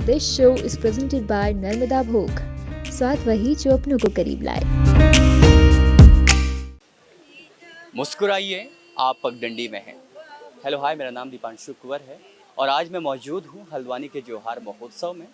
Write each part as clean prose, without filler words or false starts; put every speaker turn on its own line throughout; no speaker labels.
This show is presented by Narmada भोग, स्वाद वही जो अपनों को करीब लाए।
मुस्कुराइए, आप पगडंडी में हैं। हेलो हाय, मेरा नाम दीपांशु कुंवर है और आज मैं मौजूद हूँ हल्द्वानी के जोहार महोत्सव में।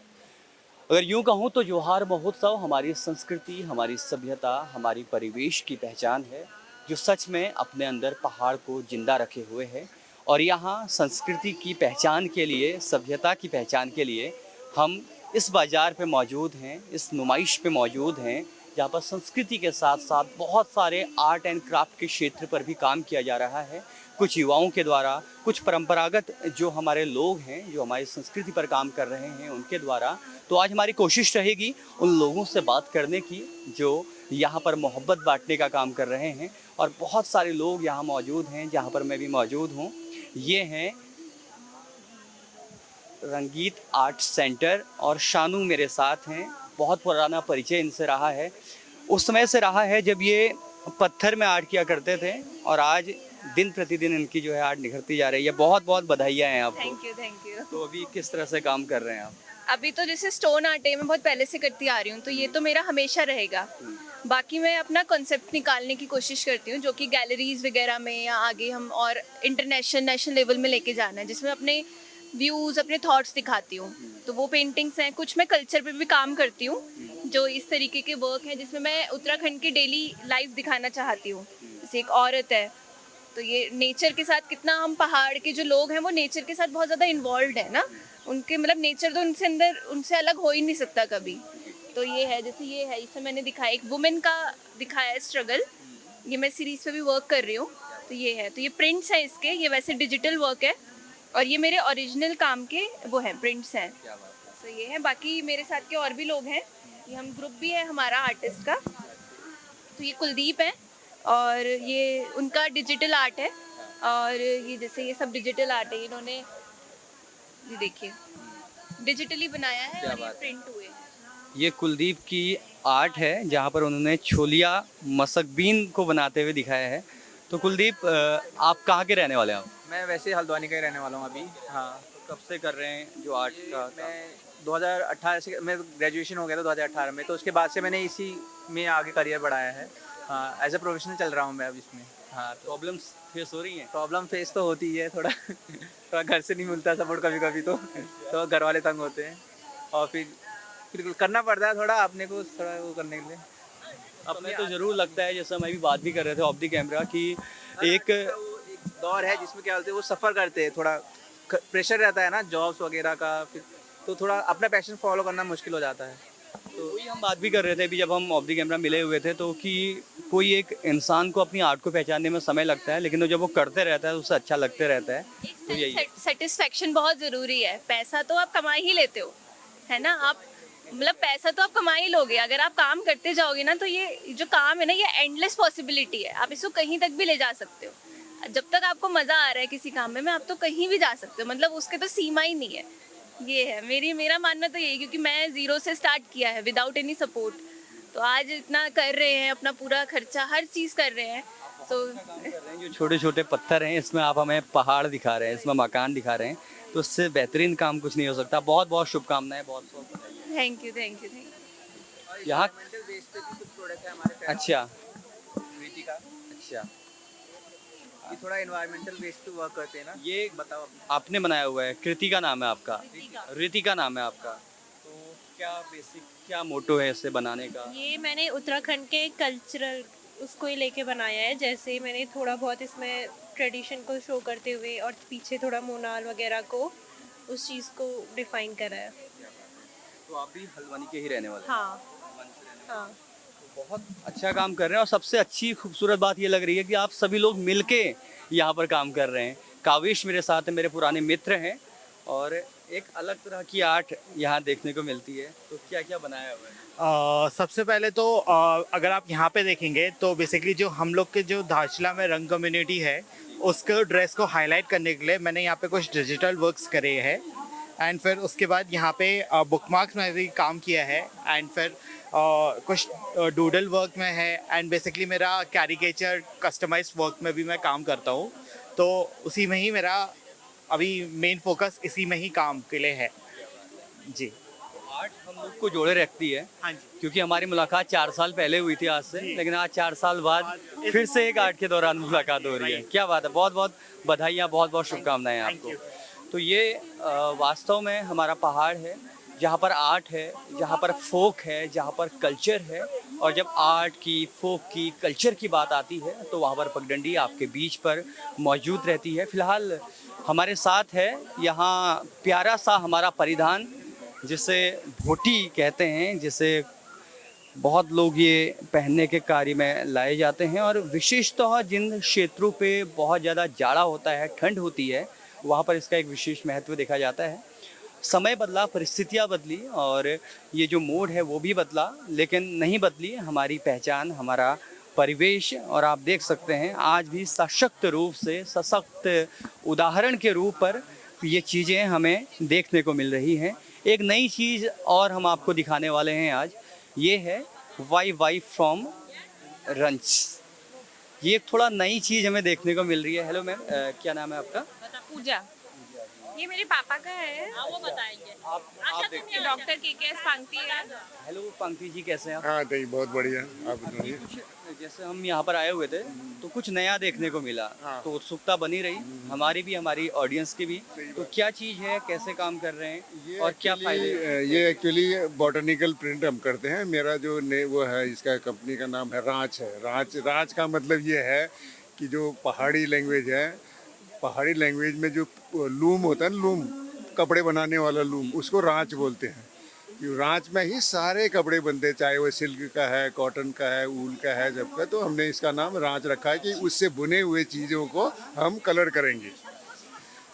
अगर यूँ कहूँ तो जोहार महोत्सव हमारी संस्कृति, हमारी सभ्यता, हमारी परिवेश की पहचान है, जो सच में अपने अंदर पहाड़ को जिंदा रखे हुए है। और यहाँ संस्कृति की पहचान के लिए, सभ्यता की पहचान के लिए हम इस बाज़ार पे मौजूद हैं, इस नुमाइश पे मौजूद हैं, जहाँ पर संस्कृति के साथ साथ बहुत सारे आर्ट एंड क्राफ्ट के क्षेत्र पर भी काम किया जा रहा है। कुछ युवाओं के द्वारा, कुछ परंपरागत जो हमारे लोग हैं, जो हमारी संस्कृति पर काम कर रहे हैं, उनके द्वारा। तो आज हमारी कोशिश रहेगी उन लोगों से बात करने की जो यहाँ पर मोहब्बत बांटने का काम कर रहे हैं। और बहुत सारे लोग यहाँ मौजूद हैं, जहाँ पर मैं भी मौजूद हूँ। ये हैं रंगीत आर्ट सेंटर और शानू मेरे साथ हैं। बहुत पुराना परिचय इनसे रहा है, उस समय से रहा है जब ये पत्थर में आर्ट किया करते थे और आज दिन प्रतिदिन इनकी जो है आर्ट निखरती जा रही है। बहुत बहुत बधाइयाँ हैं आपको।
Thank you.
तो अभी किस तरह से काम कर रहे हैं आप?
अभी तो जैसे स्टोन आर्ट है, मैं बहुत पहले से करती आ रही हूँ, तो ये तो मेरा हमेशा रहेगा। बाकी मैं अपना कॉन्सेप्ट निकालने की कोशिश करती हूँ, जो कि गैलरीज वगैरह में या आगे हम और नेशनल लेवल में लेके जाना है, जिसमें अपने व्यूज़, अपने थॉट्स दिखाती हूँ। तो वो पेंटिंग्स हैं, कुछ मैं कल्चर पे भी काम करती हूँ, जो इस तरीके के वर्क हैं जिसमें मैं उत्तराखंड की डेली लाइफ दिखाना चाहती हूँ। जैसे एक औरत है, तो ये नेचर के साथ कितना, हम पहाड़ के जो लोग हैं वो नेचर के साथ बहुत ज़्यादा इन्वॉल्व है ना, उनके मतलब नेचर तो उनसे अलग हो ही नहीं सकता कभी। तो ये है, जैसे ये है, इसमें मैंने दिखाया एक वुमेन का दिखाया है स्ट्रगल। ये मैं सीरीज़ पे भी वर्क कर रही हूँ। तो ये है, तो ये प्रिंट्स हैं इसके, ये वैसे डिजिटल वर्क है और ये मेरे ओरिजिनल काम के वो हैं, प्रिंट्स हैं। तो ये है, बाकी मेरे साथ के और भी लोग हैं, ये हम ग्रुप भी है हमारा आर्टिस्ट का। तो ये कुलदीप है और ये उनका डिजिटल आर्ट है। और ये जैसे ये सब डिजिटल आर्ट है, इन्होंने ये देखिए डिजिटली बनाया है और ये प्रिंट हुए।
ये कुलदीप की आर्ट है जहाँ पर उन्होंने छोलिया मसकबीन को बनाते हुए दिखाया है। तो कुलदीप, आप कहाँ के रहने वाले हैं? आप?
मैं वैसे हल्द्वानी का ही रहने वाला हूँ अभी। हाँ,
कब से कर रहे हैं जो आर्ट का?
मैं 2018 से, मैं ग्रेजुएशन हो गया था 2018 में, तो उसके बाद से मैंने इसी में आगे करियर बढ़ाया है। हाँ, एज ए प्रोफेशनल चल रहा हूँ मैं अब इसमें। हाँ, तो
प्रॉब्लम्स फेस हो रही हैं?
प्रॉब्लम फेस तो होती ही है थोड़ा। थोड़ा घर से नहीं मिलता सपोर्ट कभी कभी, तो घर वाले तंग होते हैं और फिर करना पड़ता है थोड़ा अपने को, थोड़ा वो करने के लिए।
अपने तो ज़रूर लगता है, जैसे मैं भी बात भी कर रहे थे ऑफ द कैमरा, कि एक
दौर है जिसमें क्या बोलते हैं, वो सफ़र करते हैं, थोड़ा प्रेशर रहता है ना जॉब्स वगैरह का, फिर तो थोड़ा अपना पैशन फॉलो करना मुश्किल हो जाता है।
तो वही हम बात भी कर रहे थे अभी जब हम ऑफ द कैमरा मिले हुए थे, तो कि कोई एक इंसान को अपनी आर्ट को पहचानने में समय लगता है, लेकिन जब वो करते रहता है तो उसे अच्छा लगते रहता है। तो यही
सेटिस्फेक्शन बहुत ज़रूरी है। पैसा तो आप कमा ही लेते हो, है ना, आप मतलब पैसा तो आप कमा ही लोगे। अगर आप काम करते जाओगे ना, तो ये जो काम है ना, ये एंडलेस पॉसिबिलिटी है, आप इसको कहीं तक भी ले जा सकते हो। जब तक आपको मज़ा आ रहा है किसी काम में आप तो कहीं भी जा सकते हो, मतलब उसके तो सीमा ही नहीं है। ये है मेरा मानना तो यही, क्योंकि मैं ज़ीरो से स्टार्ट किया है विदाउट एनी सपोर्ट। तो आज इतना कर रहे हैं, अपना पूरा खर्चा हर चीज़ कर रहे हैं। तो
जो छोटे छोटे पत्थर हैं, इसमें आप हमें पहाड़ दिखा रहे हैं, इसमें मकान दिखा रहे हैं, तो इससे बेहतरीन काम कुछ नहीं हो सकता। बहुत बहुत शुभकामनाएं, बहुत बहुत
थैंक यू।
यहाँ
वेस्ट पे भी कुछ प्रोडक्ट है हमारे।
अच्छा
अच्छा, ये थोड़ा एनवायरमेंटल वेस्ट पे वर्क करते हैं ना।
ये
बताओ।
आपने बनाया हुआ है, कृतिका नाम है आपका? रितिका नाम है आपका। तो क्या मोटो है इसे बनाने का?
ये मैंने उत्तराखंड के कल्चरल उसको ही लेके बनाया है। जैसे मैंने थोड़ा बहुत इसमें ट्रेडिशन को शो करते हुए और पीछे थोड़ा मोनाल वगैरह को, उस चीज़ को डिफाइन करा है।
तो आप भी हल्द्वानी के ही रहने वाले हैं?
हाँ।
तो बहुत अच्छा काम कर रहे हैं और सबसे अच्छी खूबसूरत बात ये लग रही है कि आप सभी लोग मिलके यहाँ पर काम कर रहे हैं। काविश मेरे साथ है, मेरे पुराने मित्र हैं, और एक अलग तरह की आर्ट यहाँ देखने को मिलती है। तो क्या क्या बनाया हुआ है?
सबसे पहले तो अगर आप यहाँ पे देखेंगे तो बेसिकली जो हम लोग के जो धारचूला में रंग कम्युनिटी है, उसको ड्रेस को हाईलाइट करने के लिए मैंने यहाँ पे कुछ डिजिटल वर्क्स करे हैं। एंड फिर उसके बाद यहाँ पे बुकमार्क्स में भी काम किया है। एंड फिर कुछ डूडल वर्क में है। एंड बेसिकली मेरा कैरिकेचर कस्टमाइज्ड वर्क में भी मैं काम करता हूँ, तो उसी में ही मेरा अभी मेन फोकस इसी में ही काम के लिए है। जी।
आर्ट हम लोग को जोड़े रखती है,
हाँ जी।
क्योंकि हमारी मुलाकात 4 साल पहले हुई थी आज से,
जी।
लेकिन आज 4 साल बाद फिर से एक आर्ट के दौरान मुलाकात हो रही है। क्या बात है, बहुत बहुत बधाइयाँ, बहुत बहुत शुभकामनाएं
Thank
आपको।
you.
तो ये वास्तव में हमारा पहाड़ है, जहाँ पर आर्ट है, जहाँ पर फोक है, जहाँ पर कल्चर है। और जब आर्ट की, फोक की, कल्चर की बात आती है तो वहाँ पर पगडंडी आपके बीच पर मौजूद रहती है। फिलहाल हमारे साथ है यहाँ प्यारा सा हमारा परिधान, जिसे भोटी कहते हैं, जिसे बहुत लोग ये पहनने के कार्य में लाए जाते हैं। और विशेषतः जिन क्षेत्रों पे बहुत ज़्यादा जाड़ा होता है, ठंड होती है, वहाँ पर इसका एक विशेष महत्व देखा जाता है। समय बदला, परिस्थितियाँ बदली और ये जो मोड है वो भी बदला, लेकिन नहीं बदली हमारी पहचान, हमारा परिवेश। और आप देख सकते हैं आज भी सशक्त रूप से, सशक्त उदाहरण के रूप पर ये चीज़ें हमें देखने को मिल रही हैं। एक नई चीज़ और हम आपको दिखाने वाले हैं आज, ये है वाई फ्रॉम रंच। ये एक थोड़ा नई चीज़ हमें देखने को मिल रही है। हेलो मैम, क्या नाम है आपका?
पूजा, ये मेरे पापा का है। वो बताएंगे।
आप देखिए।
डॉक्टर के पंक्ति है।
हेलो पंक्ति जी, कैसे हैं आप?
हाँ नहीं, बहुत बढ़िया। आप बताइए।
कुछ जैसे हम यहाँ पर आए हुए थे तो कुछ नया देखने को मिला, तो उत्सुकता बनी रही हमारी भी, हमारी ऑडियंस की भी। तो क्या चीज़ है, कैसे काम कर रहे हैं और क्या फायदे?
ये एक्चुअली बॉटनिकल प्रिंट हम करते हैं। मेरा जो वो है, इसका कंपनी का नाम है रांच है। रांच का मतलब ये है कि जो पहाड़ी लैंग्वेज है, पहाड़ी लैंग्वेज में जो लूम होता है, लूम कपड़े बनाने वाला लूम, उसको रांच बोलते हैं। रांच में ही सारे कपड़े बनते हैं, चाहे वो सिल्क का है, कॉटन का है, ऊल का है, जब का। तो हमने इसका नाम रांच रखा है कि उससे बुने हुए चीज़ों को हम कलर करेंगे।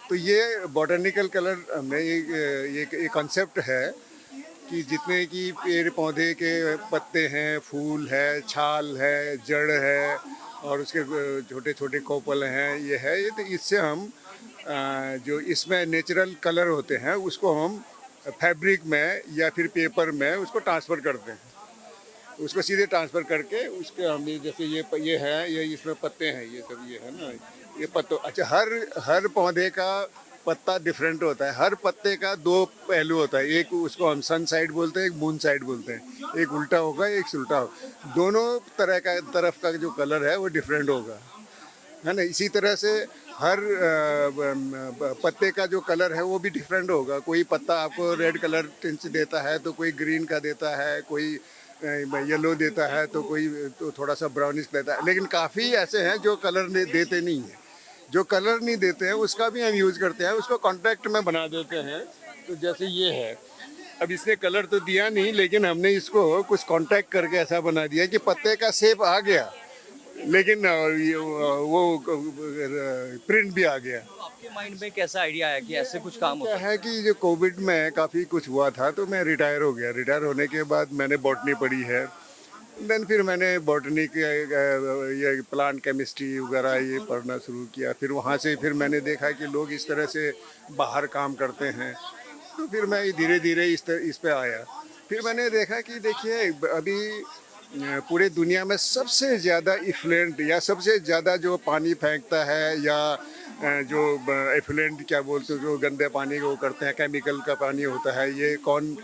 तो ये बॉटनिकल कलर हमने ये कॉन्सेप्ट है कि जितने की पेड़ पौधे के पत्ते हैं, फूल है, छाल है, जड़ है और उसके छोटे छोटे कोपल हैं, ये है ये। तो इससे हम जो इसमें नेचुरल कलर होते हैं उसको हम फैब्रिक में या फिर पेपर में उसको ट्रांसफ़र करते हैं। उसको सीधे ट्रांसफ़र करके उसके हमने जैसे ये है, ये इसमें पत्ते हैं, ये सब ये है ना, ये पत्तों। अच्छा, हर पौधे का पत्ता डिफरेंट होता है। हर पत्ते का दो पहलू होता है, एक उसको हम सन साइड बोलते हैं, एक मून साइड बोलते हैं। एक उल्टा होगा, एक सुलटा होगा। दोनों तरफ का जो कलर है वो डिफरेंट होगा, है ना। इसी तरह से हर पत्ते का जो कलर है वो भी डिफरेंट होगा। कोई पत्ता आपको रेड कलर टिंच देता है, तो कोई ग्रीन का देता है, कोई येलो देता है, तो कोई तो थोड़ा सा ब्राउनिश देता है। लेकिन काफ़ी ऐसे हैं जो कलर देते नहीं हैं। जो कलर नहीं देते हैं उसका भी हम यूज़ करते हैं, उसको कॉन्ट्रैक्ट में बना देते हैं। तो जैसे ये है, अब इसने कलर तो दिया नहीं, लेकिन हमने इसको कुछ कॉन्ट्रैक्ट करके ऐसा बना दिया कि पत्ते का शेप आ गया, लेकिन वो प्रिंट भी आ गया।
तो आपके माइंड में कैसा आइडिया आया कि ऐसे कुछ काम होता
क्या है कि जो कोविड में काफ़ी कुछ हुआ था, तो मैं रिटायर हो गया। रिटायर होने के बाद मैंने बॉटनी पढ़ी है। देन फिर मैंने बॉटनी के ये प्लांट केमिस्ट्री वगैरह ये पढ़ना शुरू किया। फिर वहाँ से फिर मैंने देखा कि लोग इस तरह से बाहर काम करते हैं, तो फिर मैं धीरे धीरे इस पे आया। फिर मैंने देखा कि देखिए, अभी पूरे दुनिया में सबसे ज़्यादा इफ्लुएंट या सबसे ज़्यादा जो पानी फेंकता है या जो एफ्लुएंट क्या बोलते हो, जो गंदे पानी को करते हैं, केमिकल का पानी होता है, ये कौन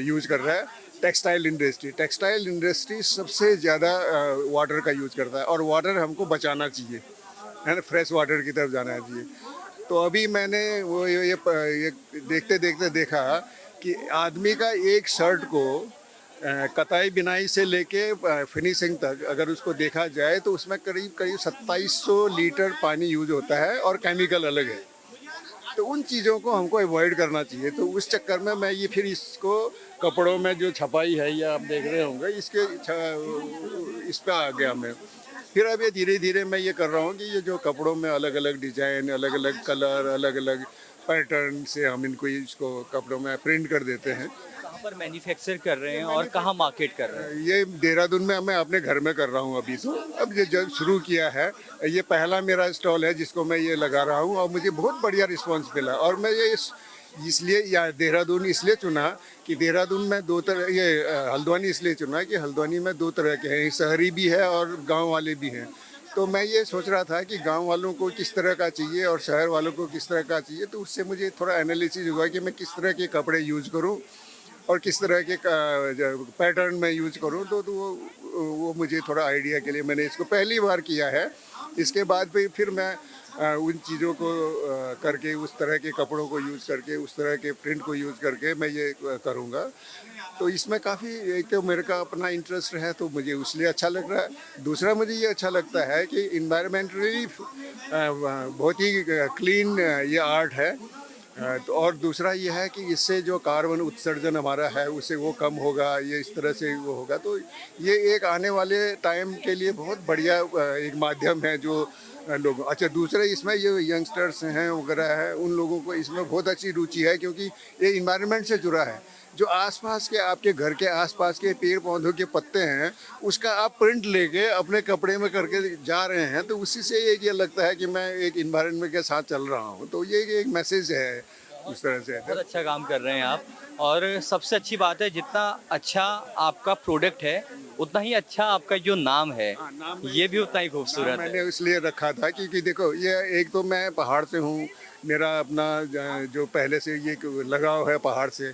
यूज़ कर रहा है? Textile industry. टेक्सटाइल इंडस्ट्री सबसे ज़्यादा वाटर का यूज़ करता है, और वाटर हमको बचाना चाहिए, है ना, फ्रेश वाटर की तरफ जाना चाहिए। तो अभी मैंने वो ये देखते देखते देखा कि आदमी का एक शर्ट को कताई बिनाई से लेके फिनिशिंग तक अगर उसको देखा जाए तो उसमें करीब करीब 2700 लीटर पानी यूज होता है और केमिकल अलग है। तो उन चीज़ों को हमको अवॉइड करना चाहिए। तो उस चक्कर में मैं ये फिर इसको कपड़ों में जो छपाई है, या आप देख रहे होंगे, इस पर आ गया मैं। फिर अब ये धीरे धीरे मैं ये कर रहा हूँ कि ये जो कपड़ों में अलग अलग डिजाइन, अलग अलग कलर, अलग अलग पैटर्न से हम इसको कपड़ों में प्रिंट कर देते हैं।
कहाँ पर मैन्युफैक्चर कर रहे हैं और कहाँ मार्केट कर रहे हैं?
ये देहरादून में मैं अपने घर में कर रहा हूँ अभी। तो अब ये जब शुरू किया है, ये पहला मेरा स्टॉल है जिसको मैं ये लगा रहा हूँ, और मुझे बहुत बढ़िया रिस्पांस मिला। और मैं ये इसलिए या देहरादून इसलिए चुना कि देहरादून में दो तरह, ये हल्द्वानी इसलिए चुना कि हल्द्वानी में दो तरह के हैं, शहरी भी है और गाँव वाले भी हैं। तो मैं ये सोच रहा था कि गांव वालों को किस तरह का चाहिए और शहर वालों को किस तरह का चाहिए, तो उससे मुझे थोड़ा एनालिसिस हुआ कि मैं किस तरह के कपड़े यूज़ करूं और किस तरह के पैटर्न में यूज़ करूं, तो वो मुझे थोड़ा आइडिया के लिए मैंने इसको पहली बार किया है। इसके बाद फिर मैं उन चीज़ों को करके, उस तरह के कपड़ों को यूज़ करके, उस तरह के प्रिंट को यूज़ करके मैं ये करूँगा। तो इसमें काफ़ी, एक तो मेरे का अपना इंटरेस्ट है तो मुझे उसलिए अच्छा लग रहा है। दूसरा मुझे ये अच्छा लगता है कि इन्वायरमेंटली बहुत ही क्लीन ये आर्ट है। तो और दूसरा ये है कि इससे जो कार्बन उत्सर्जन हमारा है उसे वो कम होगा, ये इस तरह से वो होगा। तो ये एक आने वाले टाइम के लिए बहुत बढ़िया एक माध्यम है जो लोग। अच्छा, दूसरे इसमें ये यंगस्टर्स हैं वगैरह है, उन लोगों को इसमें बहुत अच्छी रुचि है क्योंकि ये इन्वायरमेंट से जुड़ा है। जो आसपास के आपके घर के आसपास के पेड़ पौधों के पत्ते हैं उसका आप प्रिंट लेके अपने कपड़े में करके जा रहे हैं, तो उसी से ये लगता है कि मैं एक इन्वायरमेंट के साथ चल रहा हूँ। तो ये एक मैसेज है उस तरह से।
बहुत अच्छा काम कर रहे हैं आप। और सबसे अच्छी बात है, जितना अच्छा आपका प्रोडक्ट है उतना ही अच्छा आपका जो नाम है, ये भी उतना ही खूबसूरत है।
मैंने इसलिए रखा था क्योंकि देखो, ये एक तो मैं पहाड़ से हूँ, मेरा अपना जो पहले से ये लगाव है पहाड़ से,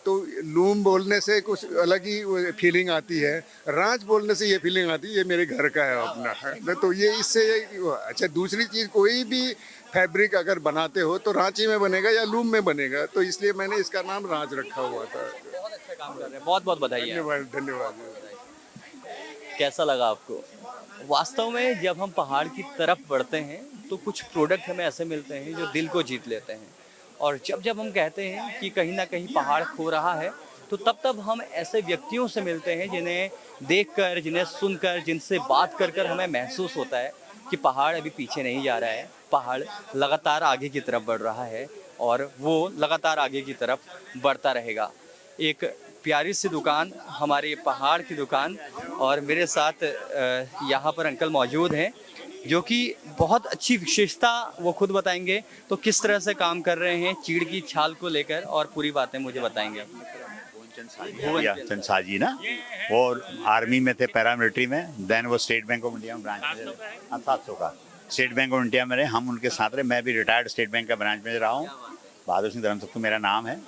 तो लूम बोलने से कुछ अलग ही फीलिंग आती है, रांच बोलने से ये फीलिंग आती है ये मेरे घर का है अपना है। तो ये इससे अच्छा, दूसरी चीज़ कोई भी फैब्रिक अगर बनाते हो तो रांची में बनेगा या लूम में बनेगा, तो इसलिए मैंने इसका नाम रांच रखा हुआ था।
बहुत अच्छा काम कर रहे हैं, बहुत बहुत बधाई।
धन्यवाद धन्यवाद।
कैसा लगा आपको? वास्तव में जब हम पहाड़ की तरफ बढ़ते हैं तो कुछ प्रोडक्ट हमें ऐसे मिलते हैं जो दिल को जीत लेते हैं। और जब जब हम कहते हैं कि कहीं ना कहीं पहाड़ खो रहा है, तो तब तब हम ऐसे व्यक्तियों से मिलते हैं जिन्हें देखकर, जिन्हें सुनकर, जिनसे बात कर कर हमें महसूस होता है कि पहाड़ अभी पीछे नहीं जा रहा है, पहाड़ लगातार आगे की तरफ बढ़ रहा है और वो लगातार आगे की तरफ बढ़ता रहेगा। एक प्यारी सी दुकान, हमारे पहाड़ की दुकान, और मेरे साथ यहाँ पर अंकल मौजूद हैं जो कि बहुत अच्छी विशेषता वो खुद बताएंगे तो किस तरह से काम कर रहे हैं चीड़ की छाल को लेकर, और पूरी बातें मुझे बताएंगे।
चंद साजी ना, वो आर्मी में थे, पैरामिलिट्री में, देन वो स्टेट बैंक ऑफ इंडिया में ब्रांच मैनेजर, 700 का स्टेट बैंक ऑफ इंडिया में रहे, हम उनके साथ रहे। मैं भी रिटायर्ड स्टेट बैंक का ब्रांच मैनेजर रहा हूँ। बहादुर सिंह धर्मसुख मेरा नाम है।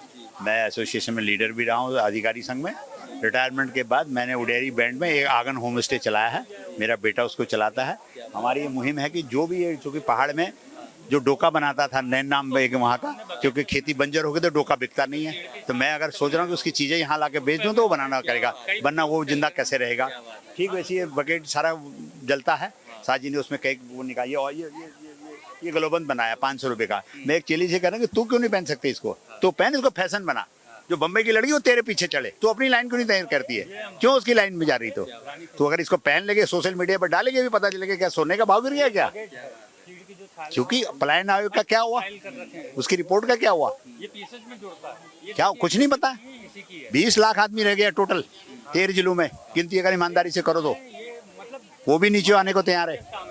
मैं एसोसिएशन में लीडर भी रहा हूँ अधिकारी संघ में। रिटायरमेंट के बाद मैंने उडेरी बैंड में एक आंगन होम स्टे चलाया है, मेरा बेटा उसको चलाता है। हमारी ये मुहिम है कि जो भी, चूँकि पहाड़ में जो डोका बनाता था, नैन नाम एक वहाँ का, क्योंकि खेती बंजर हो गई तो डोका बिकता नहीं है, तो मैं अगर सोच रहा हूँ कि उसकी चीज़ें यहाँ ला के बेच दूँ तो वो बनाना करेगा, वरना वो जिंदा कैसे रहेगा। ठीक वैसे ये बकेट सारा जलता है। साजी ने उसमें कई वो निकाली, और ये ग्लोबंद बनाया 500 रुपये का। मैं एक चेली से कह रहा हूँ कि तू क्यों नहीं पहन सकती इसको, तो पहन, इसको फैशन बना। जो बम्बई की लड़की वो तेरे पीछे चले, तो अपनी लाइन क्यों नहीं तैयार करती है, क्यों उसकी लाइन में जा रही? तो अगर इसको पहन लेंगे, सोशल मीडिया पर डालेंगे, भी पता चलेगा क्या सोने का भाव गिर गया क्या, क्योंकि पलायन आयोग का क्या हुआ, उसकी रिपोर्ट का क्या हुआ, क्या कुछ नहीं पता। 20 लाख आदमी रह गया टोटल 13 जिलों में, गिनती अगर ईमानदारी से करो तो वो भी नीचे आने को तैयार है।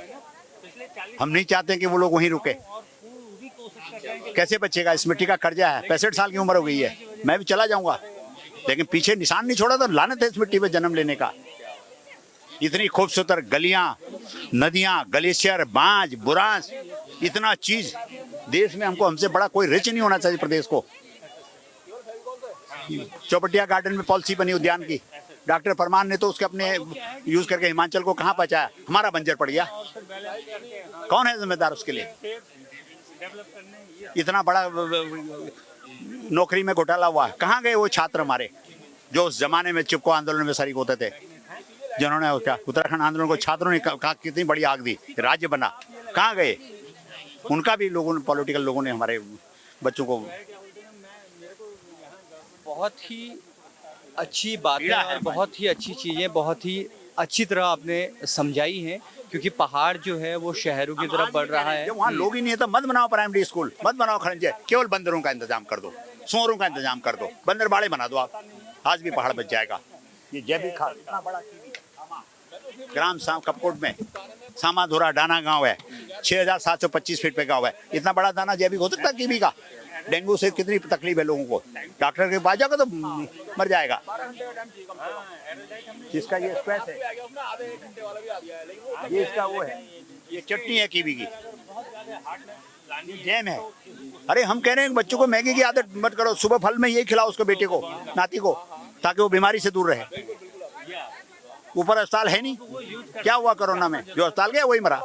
हम नहीं चाहते कि वो लोग वहीं रुके। कैसे बचेगा? इस मिट्टी का कर्जा है, 65 साल की उम्र हो गई है, मैं भी चला जाऊंगा, लेकिन पीछे निशान नहीं छोड़ा तो लानत है इस मिट्टी पे जन्म लेने का। इतनी खूबसूरत गलियां, नदियां, ग्लेशियर, बांज, बुरांस, इतना चीज देश में हमसे बड़ा कोई रिच नहीं होना चाहिए प्रदेश को। चौपटिया गार्डन में पॉलिसी बनी उद्यान की, डॉक्टर परमान ने तो उसके अपने यूज करके हिमाचल को कहाँ पहुंचाया, हमारा बंजर पड़ गया। कौन है जिम्मेदार उसके लिए? इतना बड़ा नौकरी में घोटाला हुआ, कहाँ गए वो छात्र हमारे जो उस जमाने में चिपको आंदोलन में शरीक होते थे, जिन्होंने क्या उत्तराखंड आंदोलन को छात्रों ने कहा कितनी बड़ी आग दी, राज्य बना, कहाँ गए? उनका भी लोगों ने, पॉलिटिकल लोगों ने हमारे बच्चों को।
बहुत ही अच्छी बातें और बहुत ही अच्छी चीज़ें बहुत ही अच्छी तरह आपने समझाई हैं, क्योंकि पहाड़ जो है वो शहरों की तरफ बढ़ रहा है।
वहाँ लोग ही नहीं है तो मत बनाओ प्राइमरी स्कूल, मत बनाओ खरंजे, केवल बंदरों का इंतजाम कर दो, सूअरों का इंतजाम कर दो, बंदर बाड़े बना दो, आप आज भी पहाड़ बच जाएगा। ये जैविक खाद इतना बड़ा ग्राम कपकोट में सामाधुरा डाना गांव है, 6725 फीट पे गांव है, इतना बड़ा दाना जैविक हो सकता है कीवी का? डेंगू से कितनी तकलीफ है लोगों को, डॉक्टर के पास जाकर तो मर जाएगा। जिसका ये स्ट्रेस है, ये इसका वो है, ये चटनी है कीवी की, ये जैम है। अरे हम कह रहे हैं बच्चों को मैगी की आदत मत करो, सुबह फल में यही खिलाओ उसको, बेटे को, नाती को, ताकि वो बीमारी से दूर रहे। ऊपर अस्पताल है नहीं, क्या हुआ कोरोना में, जो अस्पताल गया वही मरा।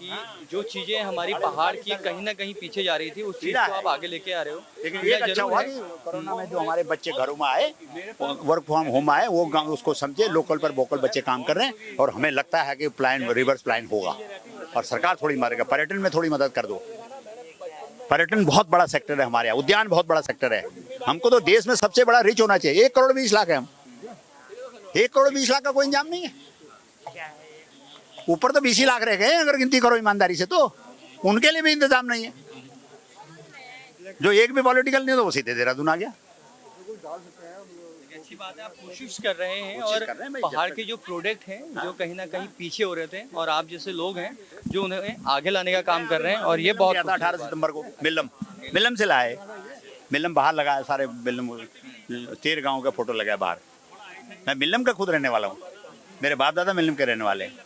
कि जो चीजें हमारी पहाड़ की कहीं ना कहीं पीछे जा रही थी, उस चीज को आप आगे लेके आ रहे हो।
लेकिन ये अच्छा हुआ कि कोरोना में जो हमारे बच्चे घरों में आए, वर्क फ्रॉम होम आए, वो उसको समझे, लोकल पर वोकल बच्चे काम कर रहे हैं। और हमें लगता है कि प्लान, रिवर्स प्लान होगा और सरकार थोड़ी मारेगा। पर्यटन में थोड़ी मदद कर दो, पर्यटन बहुत बड़ा सेक्टर है हमारे यहाँ, उद्यान बहुत बड़ा सेक्टर है। हमको तो देश में सबसे बड़ा रिच होना चाहिए। 1 करोड़ 20 लाख है, हम 1 करोड़ 20 लाख का कोई इंतजाम नहीं है। ऊपर तो 20 लाख रह गए अगर गिनती करो ईमानदारी से, तो उनके लिए भी इंतजाम नहीं है। जो एक भी पॉलिटिकल नहीं, तो वो सीधे देहरादून आ गया।
अच्छी बात है, आप कोशिश कर रहे हैं और पहाड़ के जो प्रोडक्ट हैं जो कहीं ना कहीं पीछे हो रहे थे, और आप जैसे लोग हैं जो उन्हें आगे लाने का काम कर रहे हैं। और ये बहुत
18 सितंबर को मिलम से लाए, मिलम बाहर लगाया, सारे मिलम 13 गाँव का फोटो लगाया बाहर। मैं मिलम का खुद रहने वाला हूँ, मेरे बाप दादा मिलम के रहने वाले हैं,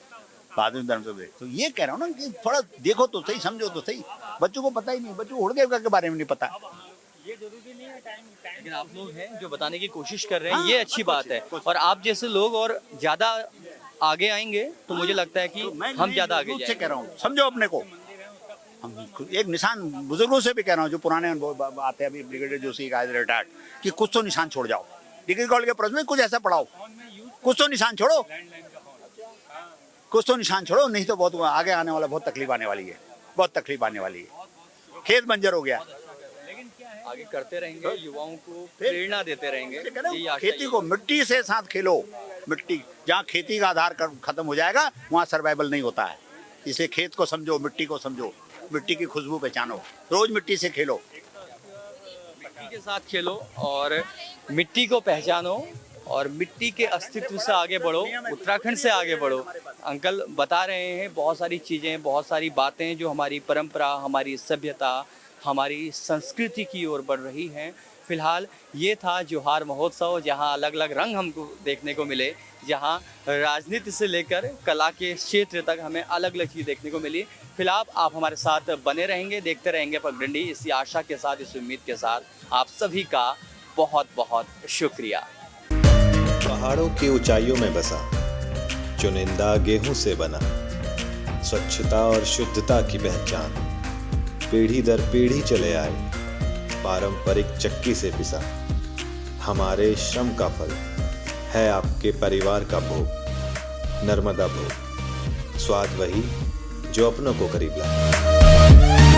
बहादुर धर्म से। तो ये कह रहा हूँ ना कि थोड़ा देखो तो सही, समझो तो सही। बच्चों को पता ही नहीं, बच्चों को उड़देवता के बारे में नहीं पता।
लेकिन आप लोग हैं जो बताने की कोशिश कर रहे हैं, ये अच्छी बात है। और आप जैसे लोग और ज्यादा आगे आएंगे तो मुझे लगता है कि हम ज्यादा आगे
जाएंगे। कह रहा हूँ समझो अपने को, हम एक निशान, बुजुर्गों से भी कह रहा हूँ जो पुराने आते हैं, अभी ब्रिगेडियर जोशी का रिटायर्ड, कि कुछ तो निशान छोड़ जाओ। डिग्री कॉलेज के प्रश्न में कुछ ऐसा पढ़ाओ, कुछ तो निशान छोड़ो, कुछ तो निशान छोड़ो, नहीं तो बहुत आगे आने वाला, बहुत तकलीफ आने वाली है, बहुत तकलीफ आने वाली है। खेत बंजर हो गया,
आगे करते रहेंगे, युवाओं को प्रेरणा देते रहेंगे।
खेती को मिट्टी से साथ खेलो, मिट्टी जहाँ खेती का आधार खत्म हो जाएगा वहाँ सर्वाइवल नहीं होता है। इसलिए खेत को समझो, मिट्टी को समझो, मिट्टी की खुशबू पहचानो, रोज मिट्टी से खेलो,
मिट्टी के साथ खेलो और मिट्टी को पहचानो और मिट्टी के अस्तित्व से आगे बढ़ो, उत्तराखंड से आगे बढ़ो। अंकल बता रहे हैं बहुत सारी चीज़ें, बहुत सारी बातें जो हमारी परंपरा, हमारी सभ्यता, हमारी संस्कृति की ओर बढ़ रही हैं। फिलहाल ये था जोहार महोत्सव, जहां अलग अलग रंग हमको देखने को मिले, जहां राजनीति से लेकर कला के क्षेत्र तक हमें अलग अलग चीज़ देखने को मिली। फिलहाल आप हमारे साथ बने रहेंगे, देखते रहेंगे पगडंडी। इसी आशा के साथ, इस उम्मीद के साथ आप सभी का बहुत बहुत शुक्रिया।
पहाड़ों की ऊंचाइयों में बसा, चुनिंदा गेहूं से बना, स्वच्छता और शुद्धता की पहचान, पीढ़ी दर पीढ़ी चले आए, पारंपरिक चक्की से पिसा, हमारे श्रम का फल है आपके परिवार का भोग, नर्मदा भोग, स्वाद वही जो अपनों को करीब लाए।